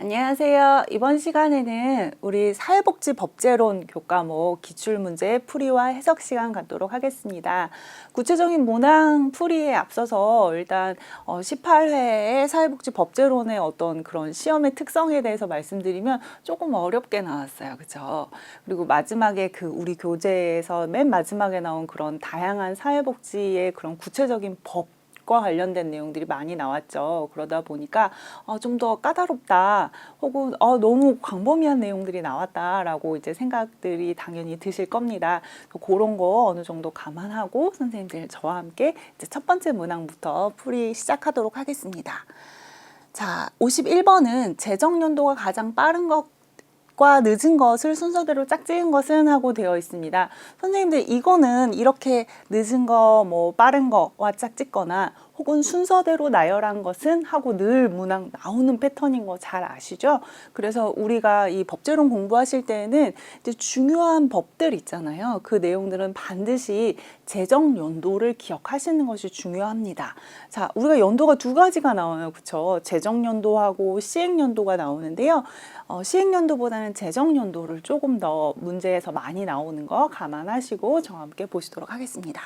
안녕하세요. 이번 시간에는 우리 사회복지법제론 교과목 기출문제 풀이와 해석 시간 갖도록 하겠습니다. 구체적인 문항 풀이에 앞서서 일단 18회의 사회복지법제론의 어떤 그런 시험의 특성에 대해서 말씀드리면 조금 어렵게 나왔어요. 그렇죠? 그리고 마지막에 그 우리 교재에서 맨 마지막에 나온 그런 다양한 사회복지의 그런 구체적인 법 과 관련된 내용들이 많이 나왔죠. 그러다 보니까 좀 더 까다롭다 혹은 너무 광범위한 내용들이 나왔다라고 이제 생각들이 당연히 드실 겁니다. 그런 거 어느 정도 감안하고 선생님들 저와 함께 이제 첫 번째 문항부터 풀이 시작하도록 하겠습니다. 자, 51번은 재정연도가 가장 빠른 것과 늦은 것을 순서대로 짝지은 것은 하고 되어 있습니다. 선생님들 이거는 이렇게 늦은 거, 뭐 빠른 거와 짝짓거나 혹은 순서대로 나열한 것은 하고 늘 문항 나오는 패턴인 거 잘 아시죠? 그래서 우리가 이 법제론 공부하실 때는 이제 중요한 법들 있잖아요. 그 내용들은 반드시 재정 연도를 기억하시는 것이 중요합니다. 자, 우리가 연도가 두 가지가 나와요. 그렇죠? 재정 연도하고 시행 연도가 나오는데요. 시행 연도보다는 재정 연도를 조금 더 문제에서 많이 나오는 거 감안하시고 저와 함께 보시도록 하겠습니다.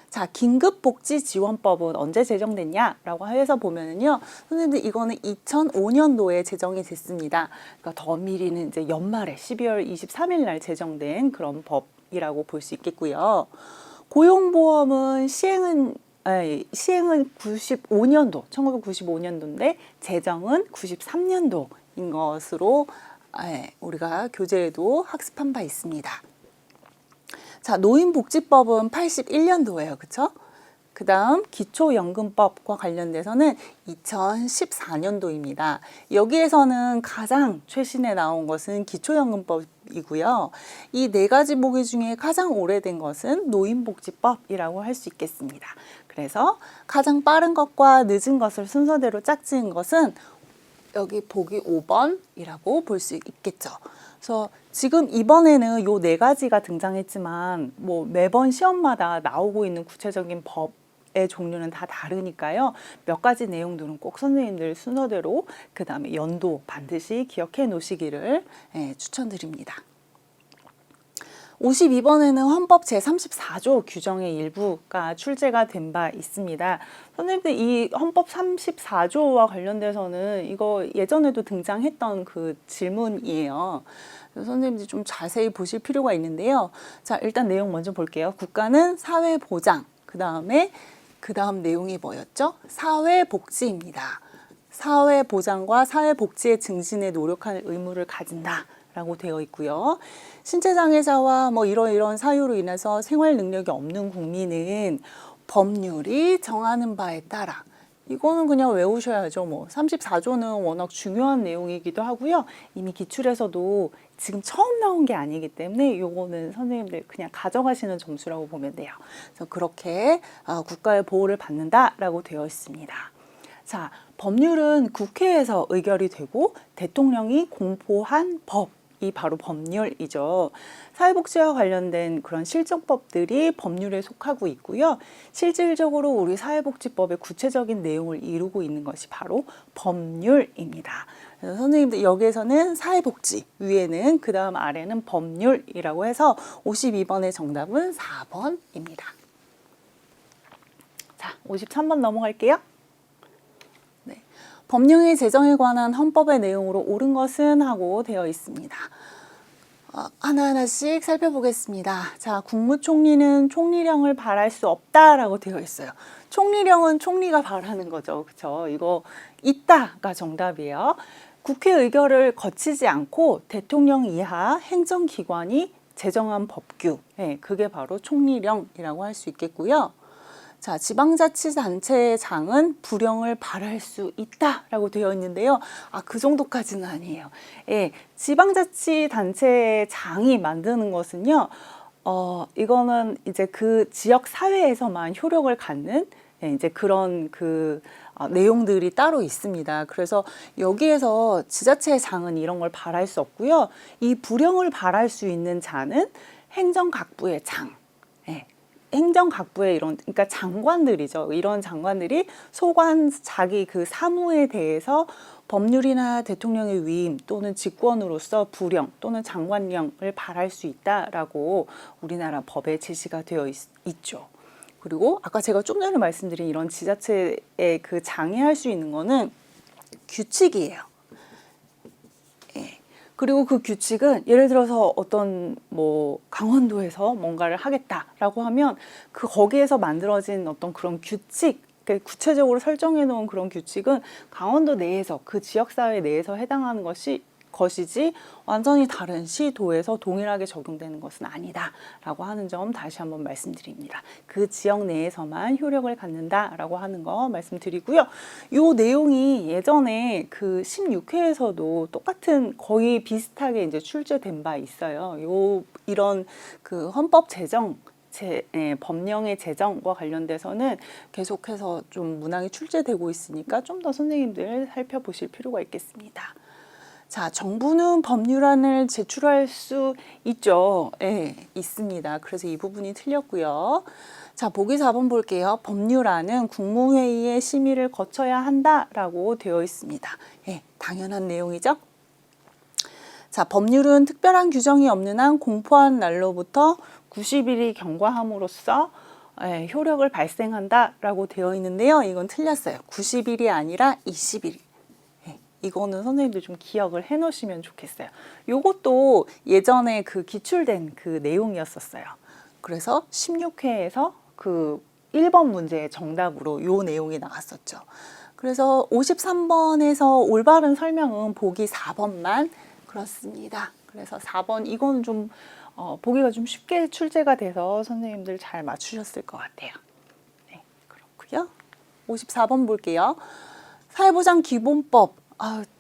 자, 긴급복지지원법은 언제 제정됐냐라고 해서 보면은요, 선생님들 이거는 2005년도에 제정이 됐습니다. 그러니까 더 미리는 이제 연말에 12월 23일 날 제정된 그런 법이라고 볼 수 있겠고요. 고용보험은 시행은 95년도, 1995년도인데 제정은 93년도인 것으로 우리가 교재에도 학습한 바 있습니다. 자, 노인복지법은 81년도예요. 그쵸? 그 다음 기초연금법과 관련돼서는 2014년도입니다. 여기에서는 가장 최신에 나온 것은 기초연금법이고요. 이 네 가지 보기 중에 가장 오래된 것은 노인복지법이라고 할 수 있겠습니다. 그래서 가장 빠른 것과 늦은 것을 순서대로 짝지은 것은 여기 보기 5번이라고 볼 수 있겠죠. 그래서 지금 이번에는 요 네 가지가 등장했지만 뭐 매번 시험마다 나오고 있는 구체적인 법의 종류는 다 다르니까요. 몇 가지 내용들은 꼭 선생님들 순서대로 그 다음에 연도 반드시 기억해 놓으시기를 추천드립니다. 52번에는 헌법 제34조 규정의 일부가 출제가 된 바 있습니다. 선생님들 이 헌법 34조와 관련돼서는 이거 예전에도 등장했던 그 질문이에요. 선생님들이 좀 자세히 보실 필요가 있는데요. 자, 일단 내용 먼저 볼게요. 국가는 사회보장, 그 다음 내용이 뭐였죠? 사회복지입니다. 사회보장과 사회복지의 증진에 노력할 의무를 가진다. 라고 되어 있고요. 신체장애자와 뭐 이런 사유로 인해서 생활 능력이 없는 국민은 법률이 정하는 바에 따라 이거는 그냥 외우셔야죠. 뭐 34조는 워낙 중요한 내용이기도 하고요. 이미 기출에서도 지금 처음 나온 게 아니기 때문에 이거는 선생님들 그냥 가져가시는 점수라고 보면 돼요. 그래서 그렇게 국가의 보호를 받는다라고 되어 있습니다. 자, 법률은 국회에서 의결이 되고 대통령이 공포한 법이 바로 법률이죠. 사회복지와 관련된 그런 실정법들이 법률에 속하고 있고요. 실질적으로 우리 사회복지법의 구체적인 내용을 이루고 있는 것이 바로 법률입니다. 그래서 선생님들 여기에서는 사회복지, 위에는 그 다음 아래는 법률이라고 해서 52번의 정답은 4번입니다. 자, 53번 넘어갈게요. 법령의 제정에 관한 헌법의 내용으로 옳은 것은 하고 되어 있습니다. 하나하나씩 살펴보겠습니다. 자, 국무총리는 총리령을 발할 수 없다라고 되어 있어요. 총리령은 총리가 발하는 거죠. 그렇죠? 이거 있다가 정답이에요. 국회 의결을 거치지 않고 대통령 이하 행정기관이 제정한 법규, 그게 바로 총리령이라고 할 수 있겠고요. 자, 지방자치단체의 장은 불령을 발할 수 있다라고 되어 있는데요. 그 정도까지는 아니에요. 지방자치단체의 장이 만드는 것은요, 이거는 이제 그 지역 사회에서만 효력을 갖는 이제 그런 내용들이 따로 있습니다. 그래서 여기에서 지자체의 장은 이런 걸 발할 수 없고요. 이 불령을 발할 수 있는 자는 행정각부의 장. 행정각부의 그러니까 장관들이죠. 이런 장관들이 소관 자기 그 사무에 대해서 법률이나 대통령의 위임 또는 직권으로서 부령 또는 장관령을 발할 수 있다라고 우리나라 법에 제시가 되어 있죠. 그리고 아까 제가 좀 전에 말씀드린 이런 지자체에 그 장애할 수 있는 거는 규칙이에요. 예. 그리고 그 규칙은 예를 들어서 어떤 뭐 강원도에서 뭔가를 하겠다라고 하면 그 거기에서 만들어진 어떤 그런 규칙, 구체적으로 설정해 놓은 그런 규칙은 강원도 내에서 그 지역사회 내에서 해당하는 것이지 완전히 다른 시도에서 동일하게 적용되는 것은 아니다라고 하는 점 다시 한번 말씀드립니다. 그 지역 내에서만 효력을 갖는다라고 하는 거 말씀드리고요. 요 내용이 예전에 그 16회에서도 똑같은 거의 비슷하게 이제 출제된 바 있어요. 이런 그 헌법 제정 법령의 제정과 관련돼서는 계속해서 좀 문항이 출제되고 있으니까 좀 더 선생님들 살펴보실 필요가 있겠습니다. 자, 정부는 법률안을 제출할 수 있죠. 네, 있습니다. 그래서 이 부분이 틀렸고요. 자, 보기 4번 볼게요. 법률안은 국무회의의 심의를 거쳐야 한다라고 되어 있습니다. 네, 당연한 내용이죠. 자, 법률은 특별한 규정이 없는 한 공포한 날로부터 90일이 경과함으로써 효력을 발생한다라고 되어 있는데요. 이건 틀렸어요. 90일이 아니라 20일. 이거는 선생님들 좀 기억을 해 놓으시면 좋겠어요. 요것도 예전에 그 기출된 그 내용이었었어요. 그래서 16회에서 그 1번 문제의 정답으로 요 내용이 나왔었죠. 그래서 53번에서 올바른 설명은 보기 4번만 그렇습니다. 그래서 4번 이거는 좀 보기가 좀 쉽게 출제가 돼서 선생님들 잘 맞추셨을 것 같아요. 네, 그렇고요. 54번 볼게요. 사회보장기본법.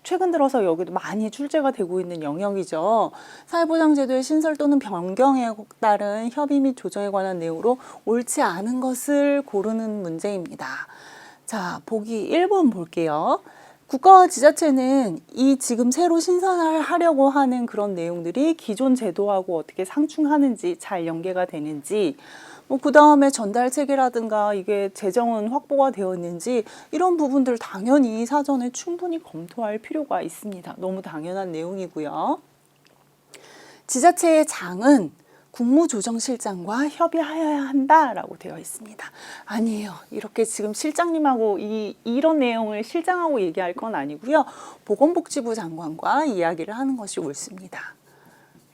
최근 들어서 여기도 많이 출제가 되고 있는 영역이죠. 사회보장제도의 신설 또는 변경에 따른 협의 및 조정에 관한 내용으로 옳지 않은 것을 고르는 문제입니다. 자, 보기 1번 볼게요. 국가와 지자체는 이 지금 새로 신설하려고 하는 그런 내용들이 기존 제도하고 어떻게 상충하는지 잘 연계가 되는지 그 다음에 전달 체계라든가 이게 재정은 확보가 되어 있는지 이런 부분들 당연히 사전에 충분히 검토할 필요가 있습니다. 너무 당연한 내용이고요. 지자체의 장은 국무조정실장과 협의하여야 한다라고 되어 있습니다. 아니에요. 이렇게 지금 실장님하고 이런 내용을 실장하고 얘기할 건 아니고요. 보건복지부 장관과 이야기를 하는 것이 옳습니다.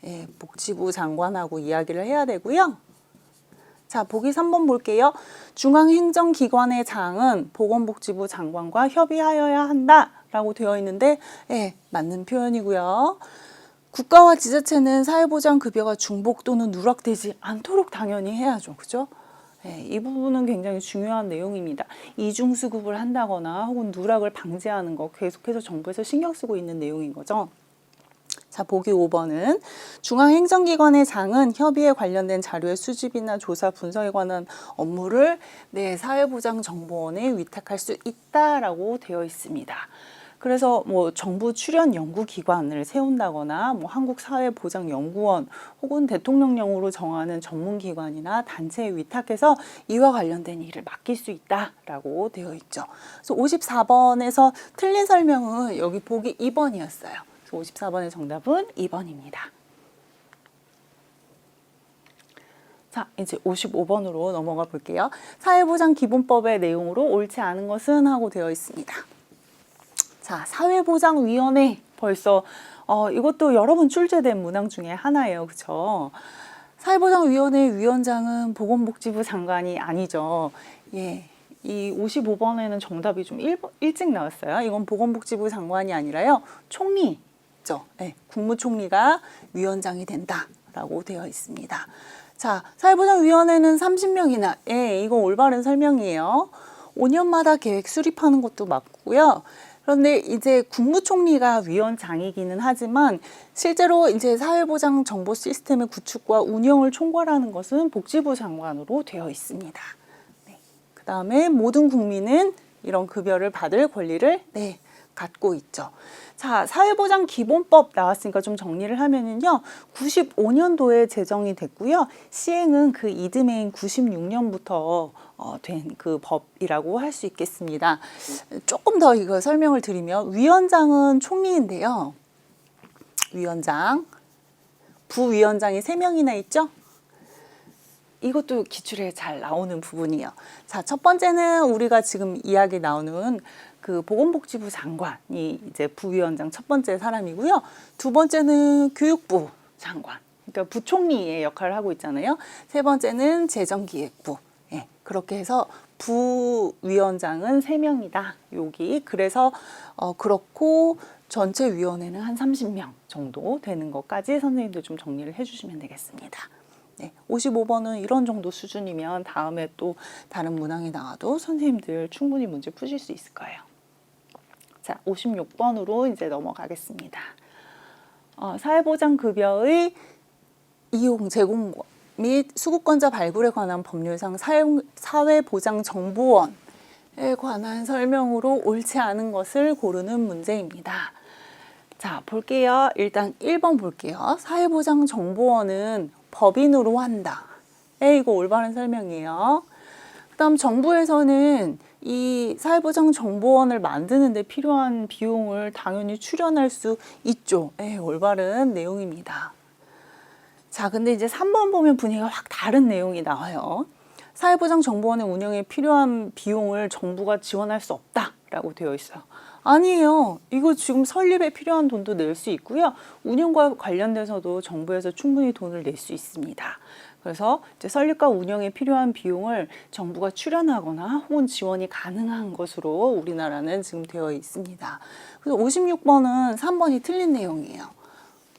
예, 복지부 장관하고 이야기를 해야 되고요. 자, 보기 3번 볼게요. 중앙행정기관의 장은 보건복지부 장관과 협의하여야 한다라고 되어 있는데 맞는 표현이고요. 국가와 지자체는 사회보장급여가 중복 또는 누락되지 않도록 당연히 해야죠. 그죠? 이 부분은 굉장히 중요한 내용입니다. 이중수급을 한다거나 혹은 누락을 방지하는 거 계속해서 정부에서 신경 쓰고 있는 내용인 거죠. 자, 보기 5번은 중앙행정기관의 장은 협의에 관련된 자료의 수집이나 조사 분석에 관한 업무를 사회보장정보원에 위탁할 수 있다라고 되어 있습니다. 그래서 뭐 정부 출연 연구기관을 세운다거나 뭐 한국사회보장연구원 혹은 대통령령으로 정하는 전문기관이나 단체에 위탁해서 이와 관련된 일을 맡길 수 있다라고 되어 있죠. 그래서 54번에서 틀린 설명은 여기 보기 2번이었어요. 54번의 정답은 2번입니다. 자, 이제 55번으로 넘어가 볼게요. 사회보장기본법의 내용으로 옳지 않은 것은 하고 되어 있습니다. 자, 사회보장위원회 벌써 이것도 여러 번 출제된 문항 중에 하나예요. 그렇죠? 사회보장위원회 위원장은 보건복지부 장관이 아니죠. 예. 이 55번에는 정답이 좀 일찍 나왔어요. 이건 보건복지부 장관이 아니라요. 총리. 네, 국무총리가 위원장이 된다라고 되어 있습니다. 자, 사회보장위원회는 30명이나, 이거 올바른 설명이에요. 5년마다 계획 수립하는 것도 맞고요. 그런데 이제 국무총리가 위원장이기는 하지만 실제로 이제 사회보장 정보 시스템의 구축과 운영을 총괄하는 것은 복지부 장관으로 되어 있습니다. 네. 그 다음에 모든 국민은 이런 급여를 받을 권리를 갖고 있죠. 자, 사회보장기본법 나왔으니까 좀 정리를 하면은요, 95년도에 제정이 됐고요. 시행은 그 이듬해인 96년부터 된 그 법이라고 할 수 있겠습니다. 조금 더 이거 설명을 드리면, 위원장은 총리인데요. 위원장, 부위원장이 3명이나 있죠? 이것도 기출에 잘 나오는 부분이에요. 자, 첫 번째는 우리가 지금 이야기 나오는 그 보건복지부 장관이 이제 부위원장 첫 번째 사람이고요. 두 번째는 교육부 장관, 그러니까 부총리의 역할을 하고 있잖아요. 세 번째는 재정기획부. 예, 그렇게 해서 부위원장은 3명이다. 여기 그래서 그렇고 전체 위원회는 한 30명 정도 되는 것까지 선생님들 좀 정리를 해주시면 되겠습니다. 네, 55번은 이런 정도 수준이면 다음에 또 다른 문항이 나와도 선생님들 충분히 문제 푸실 수 있을 거예요. 자, 56번으로 이제 넘어가겠습니다. 사회보장급여의 이용, 제공 및 수급권자 발굴에 관한 법률상 사회보장정보원에 관한 설명으로 옳지 않은 것을 고르는 문제입니다. 자, 볼게요. 일단 1번 볼게요. 사회보장정보원은 법인으로 한다. 이거 올바른 설명이에요. 그 다음 정부에서는 이 사회보장정보원을 만드는 데 필요한 비용을 당연히 출연할 수 있죠. 올바른 내용입니다. 자, 근데 이제 3번 보면 분위기가 확 다른 내용이 나와요. 사회보장정보원의 운영에 필요한 비용을 정부가 지원할 수 없다라고 되어 있어요. 아니에요. 이거 지금 설립에 필요한 돈도 낼 수 있고요. 운영과 관련돼서도 정부에서 충분히 돈을 낼 수 있습니다. 그래서 이제 설립과 운영에 필요한 비용을 정부가 출연하거나 혹은 지원이 가능한 것으로 우리나라는 지금 되어 있습니다. 그래서 56번은 3번이 틀린 내용이에요.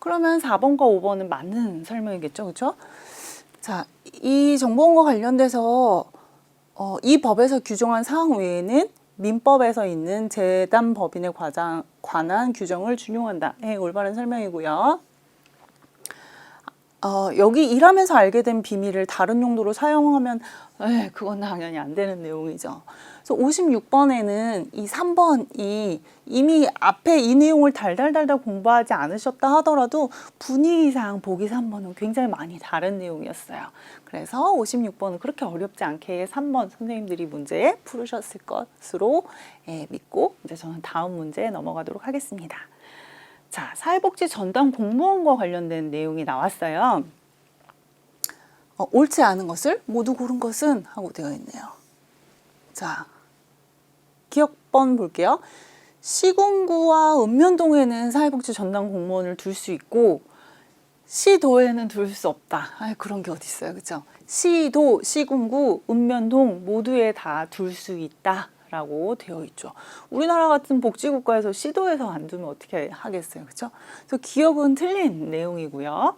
그러면 4번과 5번은 맞는 설명이겠죠, 그렇죠? 자, 이 정보원과 관련돼서 이 법에서 규정한 사항 외에는 민법에서 있는 재단 법인에 관한 규정을 준용한다. 올바른 설명이고요. 여기 일하면서 알게 된 비밀을 다른 용도로 사용하면 그건 당연히 안 되는 내용이죠. 그래서 56번에는 이 3번이 이미 앞에 이 내용을 달달달달 공부하지 않으셨다 하더라도 분위기상 보기 3번은 굉장히 많이 다른 내용이었어요. 그래서 56번은 그렇게 어렵지 않게 3번 선생님들이 문제 풀으셨을 것으로 믿고 이제 저는 다음 문제에 넘어가도록 하겠습니다. 자, 사회복지 전담 공무원과 관련된 내용이 나왔어요. 옳지 않은 것을 모두 고른 것은 하고 되어 있네요. 자, 기억번 볼게요. 시군구와 읍면동에는 사회복지 전담 공무원을 둘 수 있고 시도에는 둘 수 없다. 그런 게 어디 있어요, 그렇죠? 시도, 시군구, 읍면동 모두에 다 둘 수 있다. 라고 되어 있죠. 우리나라 같은 복지국가에서 시도에서 안 두면 어떻게 하겠어요, 그렇죠? 그래서 기억은 틀린 내용이고요.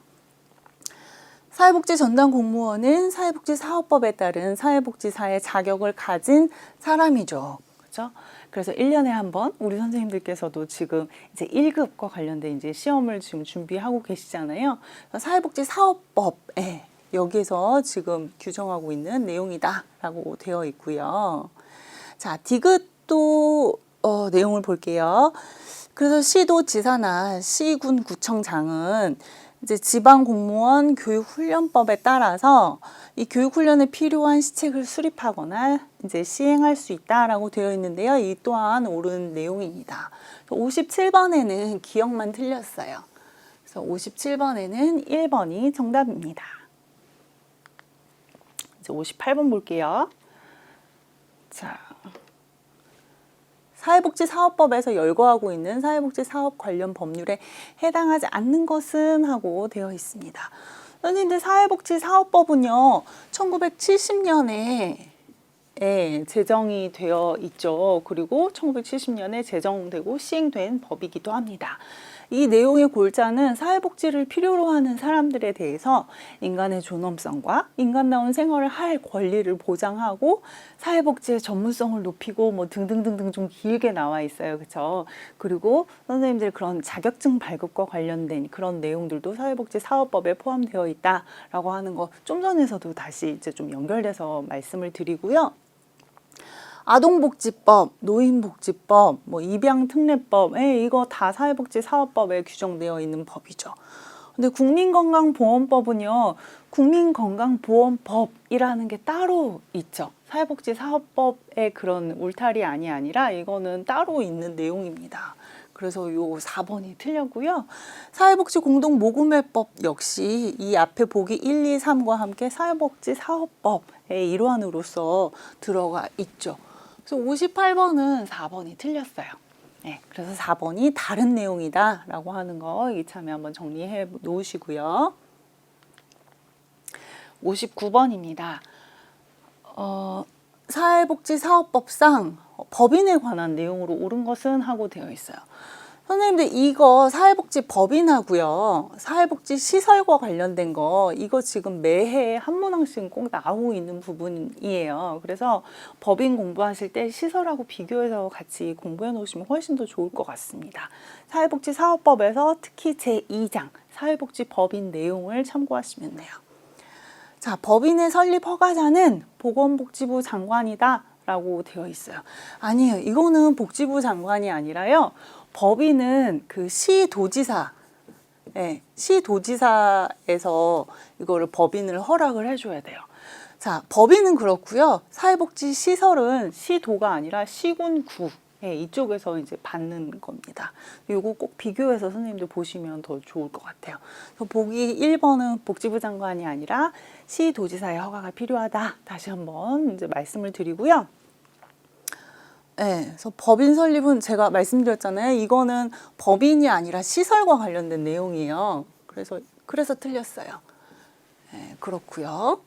사회복지 전담 공무원은 사회복지사업법에 따른 사회복지사의 자격을 가진 사람이죠, 그렇죠? 그래서 1년에 한 번 우리 선생님들께서도 지금 이제 1급과 관련된 이제 시험을 지금 준비하고 계시잖아요. 사회복지사업법에 여기서 지금 규정하고 있는 내용이다라고 되어 있고요. 자, 디귿도 내용을 볼게요. 그래서 시도지사나 시군 구청장은 이제 지방공무원 교육훈련법에 따라서 이 교육훈련에 필요한 시책을 수립하거나 이제 시행할 수 있다라고 되어 있는데요. 이 또한 옳은 내용입니다. 57번에는 기억만 틀렸어요. 그래서 57번에는 1번이 정답입니다. 이제 58번 볼게요. 자, 사회복지사업법에서 열거하고 있는 사회복지사업 관련 법률에 해당하지 않는 것은 하고 되어 있습니다. 선생님들 사회복지사업법은요 1970년에 제정이 되어 있죠. 그리고 1970년에 제정되고 시행된 법이기도 합니다. 이 내용의 골자는 사회복지를 필요로 하는 사람들에 대해서 인간의 존엄성과 인간다운 생활을 할 권리를 보장하고 사회복지의 전문성을 높이고 뭐 등등등등 좀 길게 나와 있어요. 그렇죠? 그리고 선생님들 그런 자격증 발급과 관련된 그런 내용들도 사회복지 사업법에 포함되어 있다라고 하는 거 좀 전에서도 다시 이제 좀 연결돼서 말씀을 드리고요. 아동복지법, 노인복지법, 뭐 입양특례법, 이거 다 사회복지사업법에 규정되어 있는 법이죠. 근데 국민건강보험법은요, 국민건강보험법이라는 게 따로 있죠. 사회복지사업법의 그런 울타리 안이 아니라 이거는 따로 있는 내용입니다. 그래서 요 4번이 틀렸고요. 사회복지공동모금회법 역시 이 앞에 보기 1, 2, 3과 함께 사회복지사업법의 일환으로서 들어가 있죠. 그래서 58번은 4번이 틀렸어요. 네, 그래서 4번이 다른 내용이다 라고 하는 거 이참에 한번 정리해 놓으시고요. 59번입니다. 사회복지사업법상 법인에 관한 내용으로 옳은 것은 하고 되어 있어요. 선생님들 이거 사회복지법인하고요. 사회복지시설과 관련된 거 이거 지금 매해 한 문항씩은 꼭 나오고 있는 부분이에요. 그래서 법인 공부하실 때 시설하고 비교해서 같이 공부해 놓으시면 훨씬 더 좋을 것 같습니다. 사회복지사업법에서 특히 제2장 사회복지법인 내용을 참고하시면 돼요. 자, 법인의 설립 허가자는 보건복지부 장관이다 라고 되어 있어요. 아니에요. 이거는 복지부 장관이 아니라요. 법인은 그 시도지사, 시도지사에서 이거를 법인을 허락을 해줘야 돼요. 자, 법인은 그렇고요. 사회복지시설은 시도가 아니라 시군구. 이쪽에서 이제 받는 겁니다. 이거 꼭 비교해서 선생님들 보시면 더 좋을 것 같아요. 보기 1번은 복지부 장관이 아니라 시도지사의 허가가 필요하다. 다시 한번 이제 말씀을 드리고요. 그래서 법인 설립은 제가 말씀드렸잖아요. 이거는 법인이 아니라 시설과 관련된 내용이에요. 그래서 틀렸어요. 그렇고요.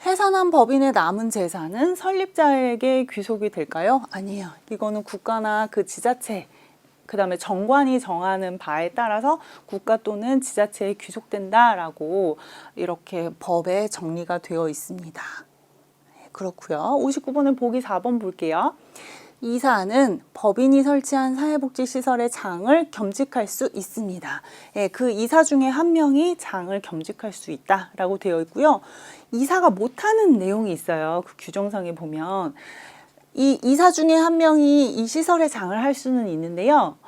해산한 법인의 남은 재산은 설립자에게 귀속이 될까요? 아니에요. 이거는 국가나 그 지자체, 그 다음에 정관이 정하는 바에 따라서 국가 또는 지자체에 귀속된다라고 이렇게 법에 정리가 되어 있습니다. 그렇고요. 59번은 보기 4번 볼게요. 이 사안은 법인이 설치한 사회복지시설의 장을 겸직할 수 있습니다. 그 이사 중에 한 명이 장을 겸직할 수 있다라고 되어 있고요. 이사가 못하는 내용이 있어요. 그 규정상에 보면 이 이사 중에 한 명이 이 시설의 장을 할 수는 있는데요.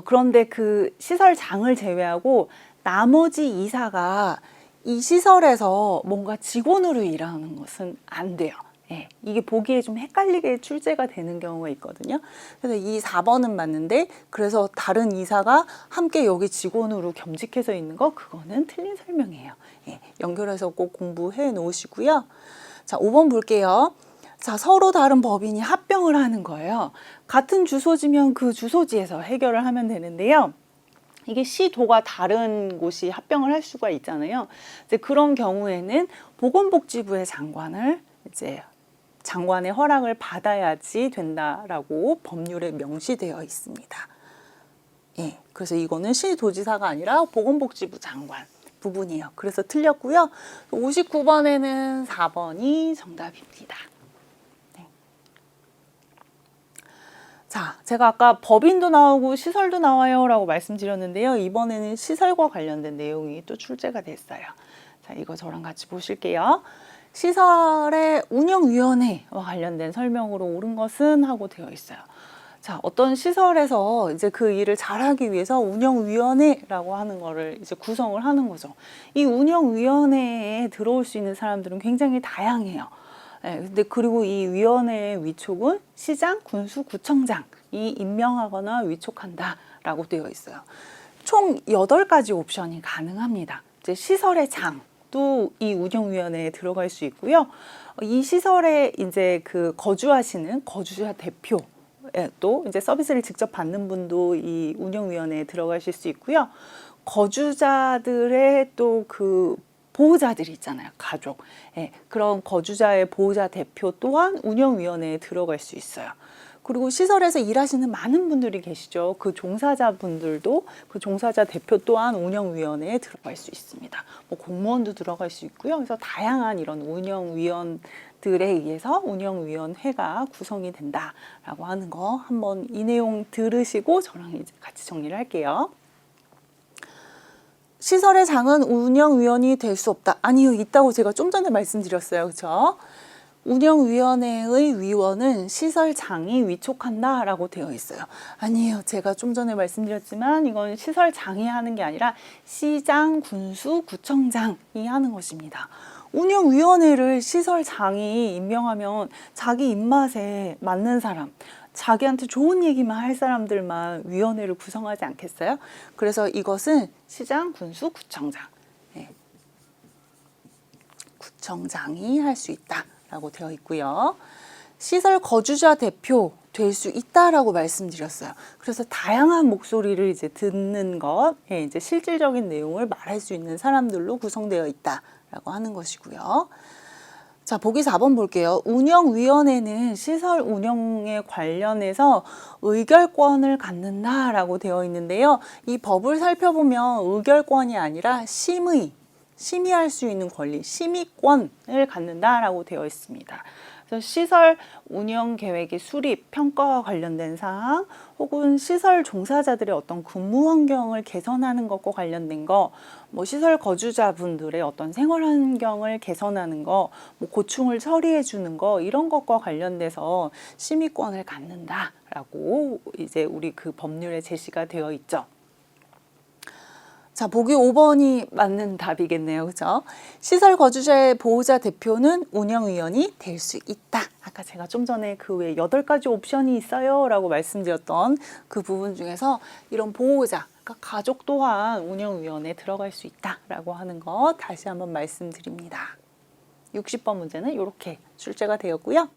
그런데 그 시설장을 제외하고 나머지 이사가 이 시설에서 뭔가 직원으로 일하는 것은 안 돼요. 이게 보기에 좀 헷갈리게 출제가 되는 경우가 있거든요. 그래서 이 4번은 맞는데 그래서 다른 이사가 함께 여기 직원으로 겸직해서 있는 거 그거는 틀린 설명이에요. 연결해서 꼭 공부해 놓으시고요. 자, 5번 볼게요. 자, 서로 다른 법인이 합병을 하는 거예요. 같은 주소지면 그 주소지에서 해결을 하면 되는데요. 이게 시도가 다른 곳이 합병을 할 수가 있잖아요. 이제 그런 경우에는 보건복지부의 장관의 허락을 받아야지 된다라고 법률에 명시되어 있습니다. 그래서 이거는 시도지사가 아니라 보건복지부 장관 부분이에요. 그래서 틀렸고요. 59번에는 4번이 정답입니다. 자, 제가 아까 법인도 나오고 시설도 나와요 라고 말씀드렸는데요. 이번에는 시설과 관련된 내용이 또 출제가 됐어요. 자, 이거 저랑 같이 보실게요. 시설의 운영위원회와 관련된 설명으로 옳은 것은 하고 되어 있어요. 자, 어떤 시설에서 이제 그 일을 잘하기 위해서 운영위원회라고 하는 거를 이제 구성을 하는 거죠. 이 운영위원회에 들어올 수 있는 사람들은 굉장히 다양해요. 근데 그리고 이 위원회의 위촉은 시장, 군수, 구청장이 임명하거나 위촉한다라고 되어 있어요. 총 8가지 옵션이 가능합니다. 이제 시설의 장도 이 운영위원회에 들어갈 수 있고요. 이 시설에 이제 그 거주하시는 거주자 대표 또 이제 서비스를 직접 받는 분도 이 운영위원회에 들어가실 수 있고요. 거주자들의 또 그 보호자들이 있잖아요. 가족. 그런 거주자의 보호자 대표 또한 운영위원회에 들어갈 수 있어요. 그리고 시설에서 일하시는 많은 분들이 계시죠. 그 종사자분들도 그 종사자 대표 또한 운영위원회에 들어갈 수 있습니다. 뭐 공무원도 들어갈 수 있고요. 그래서 다양한 이런 운영위원들에 의해서 운영위원회가 구성이 된다라고 하는 거 한번 이 내용 들으시고 저랑 이제 같이 정리를 할게요. 시설의 장은 운영위원이 될 수 없다. 아니요, 있다고 제가 좀 전에 말씀드렸어요. 그렇죠? 운영위원회의 위원은 시설장이 위촉한다라고 되어 있어요. 아니에요. 제가 좀 전에 말씀드렸지만 이건 시설장이 하는 게 아니라 시장, 군수, 구청장이 하는 것입니다. 운영위원회를 시설장이 임명하면 자기 입맛에 맞는 사람, 자기한테 좋은 얘기만 할 사람들만 위원회를 구성하지 않겠어요? 그래서 이것은 시장, 군수, 구청장. 네. 구청장이 할 수 있다라고 되어 있고요. 시설 거주자 대표 될 수 있다라고 말씀드렸어요. 그래서 다양한 목소리를 이제 듣는 것, 이제 실질적인 내용을 말할 수 있는 사람들로 구성되어 있다라고 하는 것이고요. 자, 보기 4번 볼게요. 운영위원회는 시설 운영에 관련해서 의결권을 갖는다라고 되어 있는데요. 이 법을 살펴보면 의결권이 아니라 심의할 수 있는 권리, 심의권을 갖는다라고 되어 있습니다. 그래서 시설 운영 계획의 수립, 평가와 관련된 사항, 혹은 시설 종사자들의 어떤 근무 환경을 개선하는 것과 관련된 거, 뭐 시설 거주자분들의 어떤 생활 환경을 개선하는 거, 뭐 고충을 처리해 주는 거, 이런 것과 관련돼서 심의권을 갖는다라고 이제 우리 그 법률에 제시가 되어 있죠. 자, 보기 5번이 맞는 답이겠네요. 그죠? 시설 거주자의 보호자 대표는 운영위원이 될 수 있다. 아까 제가 좀 전에 그 외에 8가지 옵션이 있어요 라고 말씀드렸던 그 부분 중에서 이런 보호자, 그러니까 가족 또한 운영위원회에 들어갈 수 있다라고 하는 거 다시 한번 말씀드립니다. 60번 문제는 이렇게 출제가 되었고요.